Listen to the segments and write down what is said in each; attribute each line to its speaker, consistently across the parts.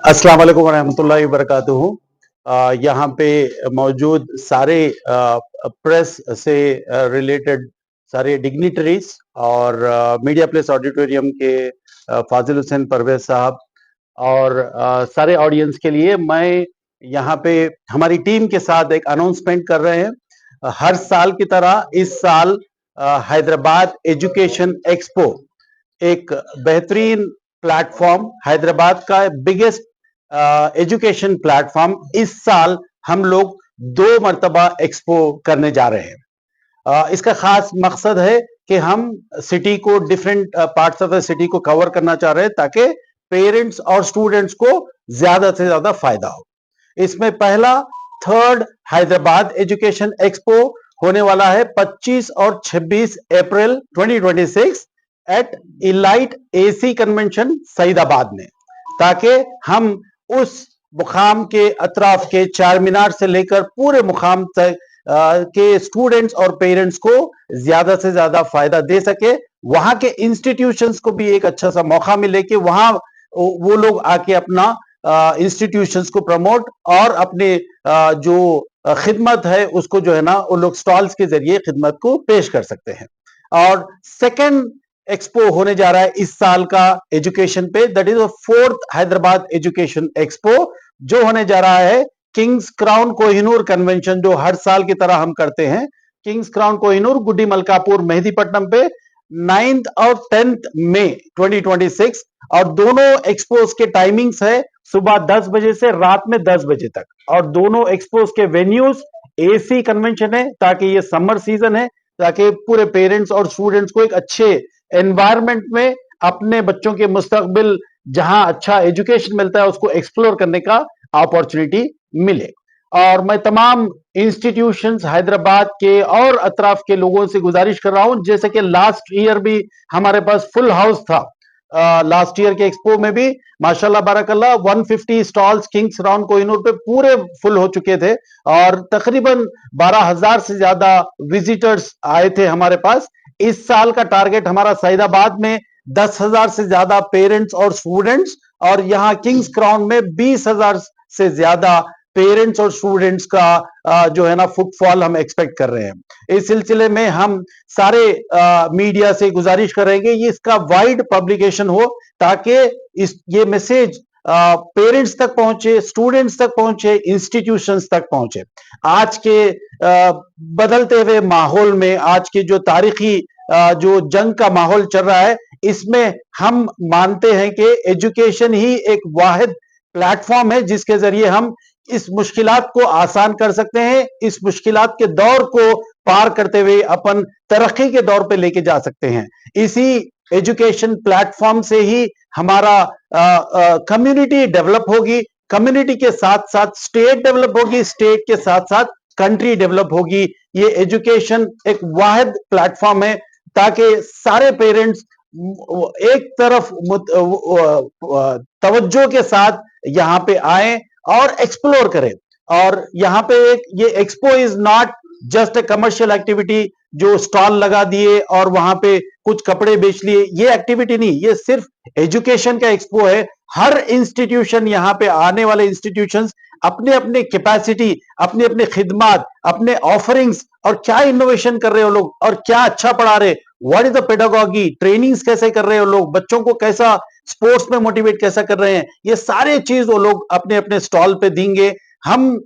Speaker 1: अस्सलाम वालेकुम रहमतुल्लाहि वबरकातुहू। यहाँ पे मौजूद सारे प्रेस से रिलेटेड सारे डिग्निटरीज और मीडिया प्लेस ऑडिटोरियम के फाजिल हुसैन परवेज साहब और सारे ऑडियंस के लिए मैं यहाँ पे हमारी टीम के साथ एक अनाउंसमेंट कर रहे हैं। हर साल की तरह इस साल हैदराबाद एजुकेशन एक्सपो एक बेहतरीन प्लेटफॉर्म, हैदराबाद का बिगेस्ट एजुकेशन प्लेटफॉर्म, इस साल हम लोग 2 मरतबा एक्सपो करने जा रहे हैं। इसका खास मकसद है कि हम सिटी को different parts of the city को कवर करना चाह रहे हैं ताकि पेरेंट्स और स्टूडेंट्स को ज्यादा से ज्यादा फायदा हो। इसमें पहला थर्ड हैदराबाद एजुकेशन एक्सपो होने वाला है 25 और 26 अप्रैल 2026 at elite AC convention Saidabad में, ताकि हम उस मुकाम के अतराफ के चार मीनार से लेकर पूरे मुकाम तक के स्टूडेंट्स और पेरेंट्स को ज्यादा से ज्यादा फायदा दे सके। वहां के इंस्टीट्यूशंस को भी एक अच्छा सा मौका मिले कि वहां वो लोग आके अपना इंस्टीट्यूशंस को प्रमोट और अपने जो खिदमत है उसको जो है ना वो लोग स्टॉल्स के जरिए खिदमत को पेश कर सकते हैं। और सेकंड एक्सपो होने जा रहा है इस साल का एजुकेशन पे, that is fourth Hyderabad education expo, जो होने जा रहा है किंग्स क्राउन कोहिनूर कन्वेंशन, जो हर साल की तरह हम करते हैं। किंग्स क्राउन कोहिनूर, गुड्डी मलकापुर, मेहदीपट्टनम पे 9th और 10th मई 2026। और दोनों एक्सपोज के टाइमिंग्स है सुबह 10 बजे से रात में 10 बजे तक, और दोनों एक्सपोज के वेन्यूज एसी कन्वेंशन है, ताकि ये समर सीजन है, ताकि पूरे पेरेंट्स और स्टूडेंट्स को एक अच्छे एनवायरनमेंट में अपने बच्चों के मुस्तकबिल जहां अच्छा एजुकेशन मिलता है उसको एक्सप्लोर करने का अपॉर्चुनिटी मिले। और मैं तमाम इंस्टीट्यूशंस हैदराबाद के और अतराफ के लोगों से गुजारिश कर रहा हूं, जैसे कि लास्ट ईयर भी हमारे पास फुल हाउस था। लास्ट ईयर के एक्सपो में भी माशाल्लाह बारकल्लाह 150 स्टॉल्स किंग्स क्राउन कोहिनूर पे पूरे फुल हो चुके थे, और तकरीबन 12,000 से ज्यादा विजिटर्स आए थे हमारे पास। इस साल का टारगेट हमारा सईदाबाद में 10,000 से ज्यादा पेरेंट्स और स्टूडेंट्स, और यहाँ किंग्स क्राउन में 20,000 से ज्यादा पेरेंट्स और स्टूडेंट्स का जो है ना फुटफॉल हम एक्सपेक्ट कर रहे हैं। इस सिलसिले में हम सारे मीडिया से गुजारिश करेंगे ये इसका वाइड पब्लिकेशन हो, ताकि ये मैसेज पेरेंट्स तक पहुंचे, स्टूडेंट्स तक पहुंचे, इंस्टीट्यूशंस तक पहुंचे। आज के बदलते हुए माहौल में, आज के जो तारीखी जो जंग का माहौल चल रहा है, इसमें हम मानते हैं कि एजुकेशन ही एक वाहिद प्लेटफॉर्म है जिसके जरिए हम इस मुश्किलात को आसान कर सकते हैं, इस मुश्किलात के दौर को पार करते हुए अपन तरक्की के दौर पे लेके जा सकते हैं। इसी एजुकेशन प्लेटफॉर्म से ही हमारा कम्युनिटी डेवलप होगी, कम्युनिटी के साथ साथ स्टेट डेवलप होगी, स्टेट के साथ साथ कंट्री डेवलप होगी। ये एजुकेशन एक वाहिद प्लेटफॉर्म है ताकि सारे पेरेंट्स एक तरफ तवज्जो के साथ यहाँ पे आए और एक्सप्लोर करें। और यहाँ पे एक ये expo is not just a commercial activity, जो स्टॉल लगा दिए और वहां पे कुछ कपड़े बेच लिए, ये एक्टिविटी नहीं, ये सिर्फ एजुकेशन का एक्सपो है। हर इंस्टीट्यूशन, यहाँ पे आने वाले इंस्टीट्यूशंस अपने अपने कैपेसिटी, अपने अपने खिदमत, अपने ऑफरिंग्स और क्या इनोवेशन कर रहे हो लोग और क्या अच्छा पढ़ा रहे, what is the pedagogy, trainings कैसे कर रहे हो लोग, बच्चों को कैसा स्पोर्ट्स में मोटिवेट कैसा कर रहे हैं, ये सारे चीज वो लोग अपने अपने स्टॉल पे देंगे। हम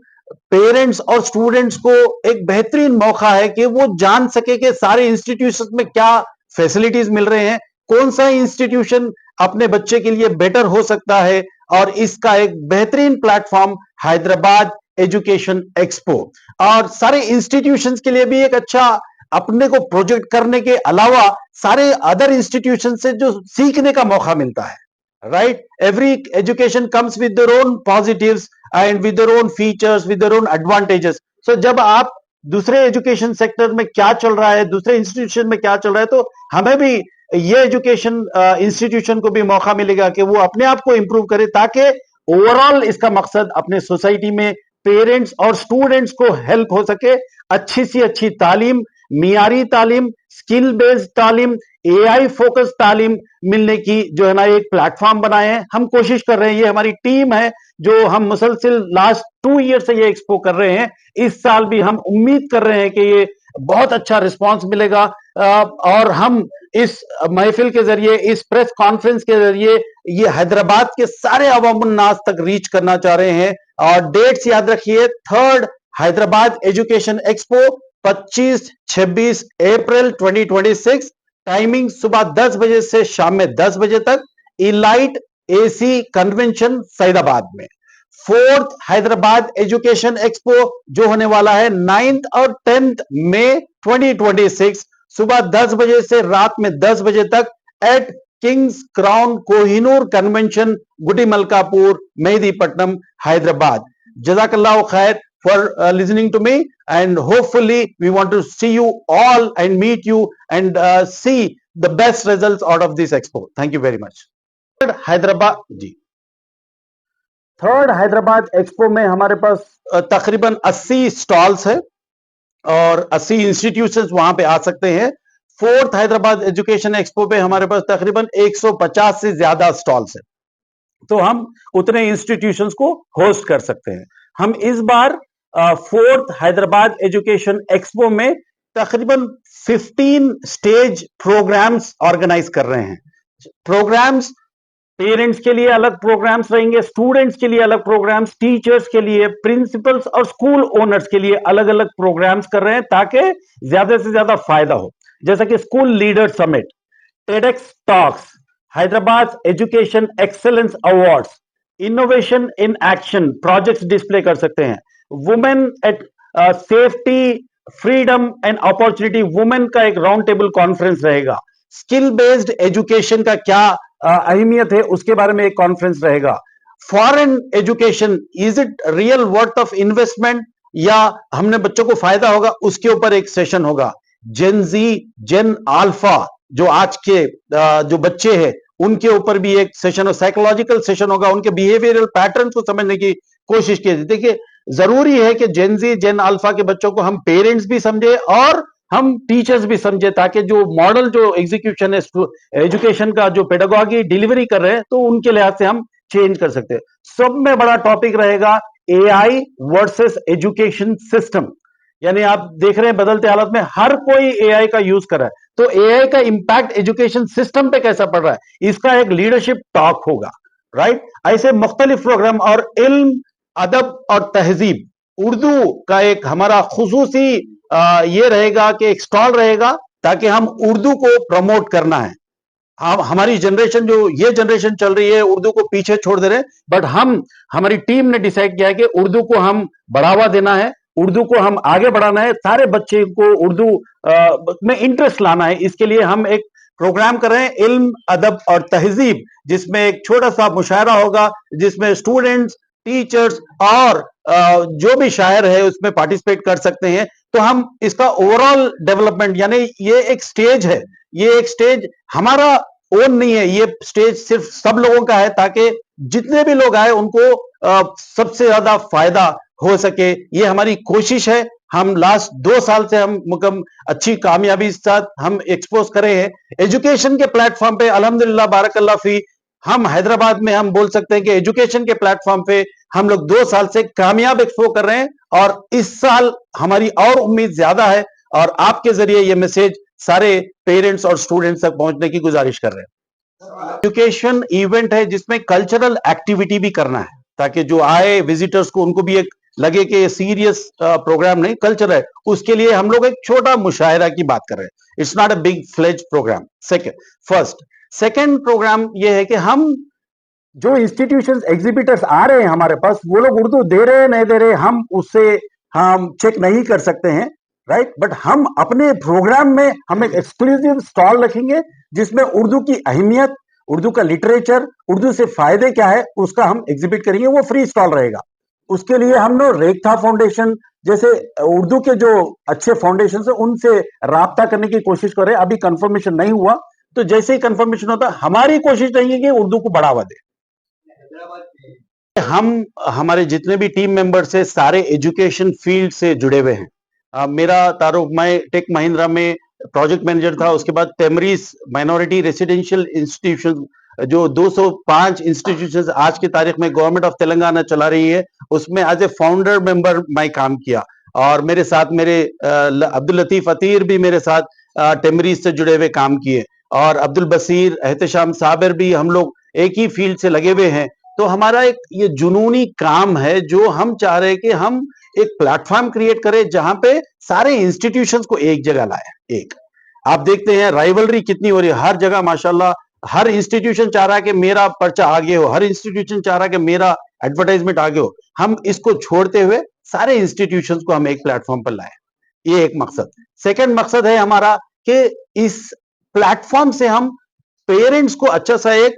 Speaker 1: पेरेंट्स और स्टूडेंट्स को एक बेहतरीन मौका है कि वो जान सके कि सारे इंस्टीट्यूशन में क्या फैसिलिटीज मिल रहे हैं, कौन सा इंस्टीट्यूशन अपने बच्चे के लिए बेटर हो सकता है। और इसका एक बेहतरीन प्लेटफॉर्म हैदराबाद एजुकेशन एक्सपो, और सारे इंस्टीट्यूशंस के लिए भी एक अच्छा अपने को प्रोजेक्ट करने के अलावा सारे अदर इंस्टीट्यूशन से जो सीखने का मौका मिलता है। Right, every education comes with their own positives and with their own features, with their own advantages. So जब आप दूसरे एजुकेशन सेक्टर में क्या चल रहा है, दूसरे इंस्टीट्यूशन में क्या चल रहा है, तो हमें भी ये एजुकेशन इंस्टीट्यूशन को भी मौका मिलेगा कि वो अपने आप को इंप्रूव करे, ताकि ओवरऑल इसका मकसद अपने सोसाइटी में पेरेंट्स और स्टूडेंट्स को हेल्प हो सके। अच्छी सी अच्छी तालीम, मियारी तालीम, स्किल बेस्ड तालीम, AI फोकस तालीम मिलने की जो है ना एक प्लेटफॉर्म बनाए हैं। हम कोशिश कर रहे हैं, ये हमारी टीम है जो हम मुसलसिल लास्ट 2 ईयर से ये एक्सपो कर रहे हैं। इस साल भी हम उम्मीद कर रहे हैं कि ये बहुत अच्छा रिस्पांस मिलेगा और हम इस महफिल के जरिए, इस प्रेस कॉन्फ्रेंस के जरिए ये हैदराबाद के सारे अवामुन नास तक रीच करना चाह रहे हैं। और डेट्स याद रखिए, 3rd हैदराबाद एजुकेशन एक्सपो 25-26 अप्रैल 2026, टाइमिंग सुबह 10 बजे से शाम में 10 बजे तक, इलाइट AC कन्वेंशन सैदाबाद में। 4th हैदराबाद एजुकेशन एक्सपो जो होने वाला है 9th और 10th मई 2026, सुबह 10 बजे से रात में 10 बजे तक at Kings Crown Kohinoor convention, Gudi Malkapur, Mehdipatnam, Hyderabad. जज़ाकल्लाह खैर for listening to me, and hopefully we want to see you all and meet you and see the best results out of this expo. Thank you very much. Hyderabad ji, 3rd Hyderabad expo में हमारे पास तकरीबन 80 stalls है और 80 institutions वहां पे आ सकते हैं। 4th Hyderabad education expo पे हमारे पास तकरीबन 150 से ज्यादा स्टॉल्स है, तो हम उतने इंस्टीट्यूशंस को होस्ट कर सकते हैं। हम इस बार 4th हैदराबाद एजुकेशन एक्सपो में तकरीबन 15 स्टेज प्रोग्राम्स ऑर्गेनाइज कर रहे हैं। प्रोग्राम्स पेरेंट्स के लिए अलग प्रोग्राम्स रहेंगे, स्टूडेंट्स के लिए अलग प्रोग्राम्स, टीचर्स के लिए, प्रिंसिपल्स और स्कूल ओनर्स के लिए अलग अलग प्रोग्राम्स कर रहे हैं ताकि ज्यादा से ज्यादा फायदा हो। जैसा कि school leader summit, TEDx talks, Hyderabad education excellence awards, innovation in action projects display कर सकते हैं। Women at safety, freedom and opportunity women का एक राउंड टेबल कॉन्फ्रेंस रहेगा। स्किल बेस्ड एजुकेशन का क्या अहमियत है उसके बारे में एक कॉन्फ्रेंस रहेगा। Foreign education, is it real worth of investment या हमने बच्चों को फायदा होगा, उसके ऊपर एक सेशन होगा। जेन जी, जेन अल्फा जो आज के जो बच्चे हैं उनके ऊपर भी एक सेशन और साइकोलॉजिकल सेशन होगा, उनके बिहेवियरल पैटर्न को समझने की कोशिश की। देखिए, जरूरी है कि जेन जी, जेन अल्फा के बच्चों को हम पेरेंट्स भी समझे और हम टीचर्स भी समझे, ताकि जो मॉडल जो एग्जीक्यूशन है एजुकेशन का, जो पेडागॉजी डिलीवरी कर रहे हैं, तो उनके लिहाज से हम चेंज कर सकते हैं। सब में बड़ा टॉपिक रहेगा AI वर्सेस एजुकेशन सिस्टम। यानी आप देख रहे हैं बदलते हालत में हर कोई AI का यूज कर रहा है, तो AI का इंपैक्ट एजुकेशन सिस्टम पे कैसा पड़ रहा है, इसका एक लीडरशिप टॉक होगा, राइट। ऐसे मुख्तलिफ प्रोग्राम और इल्म, अदब और तहजीब, उर्दू का एक हमारा खुसूसी ये रहेगा कि एक स्टॉल रहेगा ताकि हम उर्दू को प्रमोट करना है। हमारी जनरेशन, जो ये जनरेशन चल रही है, उर्दू को पीछे छोड़ दे रहे हैं, बट हमारी टीम ने डिसाइड किया है कि उर्दू को हम बढ़ावा देना है, उर्दू को हम आगे बढ़ाना है, सारे बच्चे को उर्दू में इंटरेस्ट लाना है। इसके लिए हम एक प्रोग्राम कर रहे हैं, इल्म, अदब और तहजीब, जिसमें एक छोटा सा मुशायरा होगा, जिसमें स्टूडेंट्स, टीचर्स और जो भी शायर है उसमें पार्टिसिपेट कर सकते हैं। तो हम इसका ओवरऑल डेवलपमेंट, यानी ये एक स्टेज है, ये एक स्टेज हमारा ओन नहीं है, ये स्टेज सिर्फ सब लोगों का है ताकि जितने भी लोग आए उनको सबसे ज्यादा फायदा हो सके। ये हमारी कोशिश है। हम लास्ट 2 साल से हम अच्छी कामयाबी के साथ हम एक्सपोज करे हैं एजुकेशन के प्लेटफॉर्म पे। अल्हम्दुलिल्लाह, बारकल्लाह फी, हम हैदराबाद में हम बोल सकते हैं कि एजुकेशन के प्लेटफॉर्म पे हम लोग 2 साल से कामयाब एक्सपो कर रहे हैं और इस साल हमारी और उम्मीद ज्यादा है और आपके जरिए ये मैसेज सारे पेरेंट्स और स्टूडेंट्स तक पहुंचने की गुजारिश कर रहे हैं। एजुकेशन इवेंट है जिसमें कल्चरल एक्टिविटी भी करना है ताकि जो आए विजिटर्स को उनको भी एक लगे कि ये सीरियस प्रोग्राम नहीं, कल्चर है। उसके लिए हम लोग एक छोटा मुशायरा की बात कर रहे हैं। It's not a big flag program. Second program ये है कि हम जो इंस्टीट्यूशंस, एग्जीबिटर्स आ रहे हैं हमारे पास, वो लोग उर्दू दे रहे हैं नहीं दे रहे, हम उससे हम चेक नहीं कर सकते हैं, राइट। बट हम अपने प्रोग्राम में हम एक एक्सक्लूसिव स्टॉल रखेंगे जिसमें उर्दू की अहमियत, उर्दू का लिटरेचर, उर्दू से फायदे क्या है, उसका हम एग्जिबिट करेंगे। वो फ्री स्टॉल रहेगा। उसके लिए हम लोग रेखा फाउंडेशन जैसे उर्दू के जो अच्छे फाउंडेशन है उनसे राब्ता करने की कोशिश कर रहे हैं। अभी कंफर्मेशन नहीं हुआ, तो जैसे ही कंफर्मेशन होता, हमारी कोशिश रहेगी कि उर्दू को बढ़ावा दे। हम हमारे जितने भी टीम मेंबर्स है सारे एजुकेशन फील्ड से जुड़े हुए हैं। मेरा तारुफ, मैं टेक महिंद्रा में प्रोजेक्ट मैनेजर था, उसके बाद टेमरीज माइनॉरिटी रेसिडेंशियल इंस्टीट्यूशन जो 205 इंस्टीट्यूशन आज की तारीख में गवर्नमेंट ऑफ तेलंगाना चला रही है, उसमें एज ए फाउंडर मेंबर मैं काम किया। और मेरे साथ मेरे अब्दुल लतीफ अतीर भी मेरे साथ टेमरीज से जुड़े हुए काम किए, और अब्दुल बसीर एहतशाम साबिर भी, हम लोग एक ही फील्ड से लगे हुए हैं। तो हमारा एक ये जुनूनी काम है जो हम चाह रहे हैं कि हम एक प्लेटफॉर्म क्रिएट करें जहां पे सारे इंस्टीट्यूशंस को एक जगह लाए। एक आप देखते हैं राइवलरी कितनी हो रही है हर जगह माशाल्लाह, हर इंस्टीट्यूशन चाह रहा है कि मेरा पर्चा आगे हो, हर इंस्टीट्यूशन चाह रहा है कि मेरा एडवर्टाइजमेंट आगे हो। हम इसको छोड़ते हुए सारे इंस्टीट्यूशंस को हम एक प्लेटफॉर्म पर लाए, ये एक मकसद। सेकंड मकसद है हमारा कि इस प्लेटफॉर्म से हम पेरेंट्स को अच्छा सा एक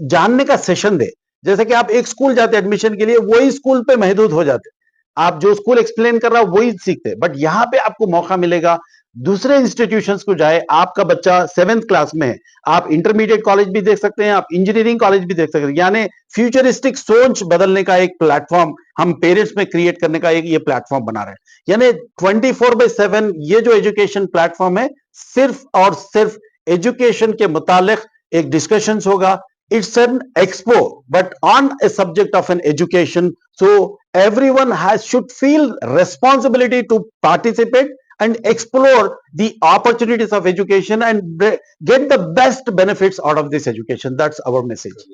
Speaker 1: जानने का सेशन दे। जैसे कि आप एक स्कूल जाते एडमिशन के लिए, वही स्कूल पे महदूद हो जाते, आप जो स्कूल एक्सप्लेन कर रहा है वही सीखते, बट यहां पे आपको मौका मिलेगा दूसरे इंस्टीट्यूशंस को जाए। आपका बच्चा 7th क्लास में है, आप इंटरमीडिएट कॉलेज भी देख सकते हैं, आप इंजीनियरिंग कॉलेज भी देख सकते हैं। यानी फ्यूचरिस्टिक सोच बदलने का एक प्लेटफॉर्म हम पेरेंट्स में क्रिएट करने का एक ये प्लेटफॉर्म बना रहे हैं। यानी 24/7 ये जो एजुकेशन प्लेटफॉर्म है, सिर्फ और सिर्फ एजुकेशन के मुतालिक एक डिस्कशंस होगा। It's an expo, but on a subject of an education. So everyone should feel responsibility to participate and explore the opportunities of education and get the best benefits out of this education. That's our message.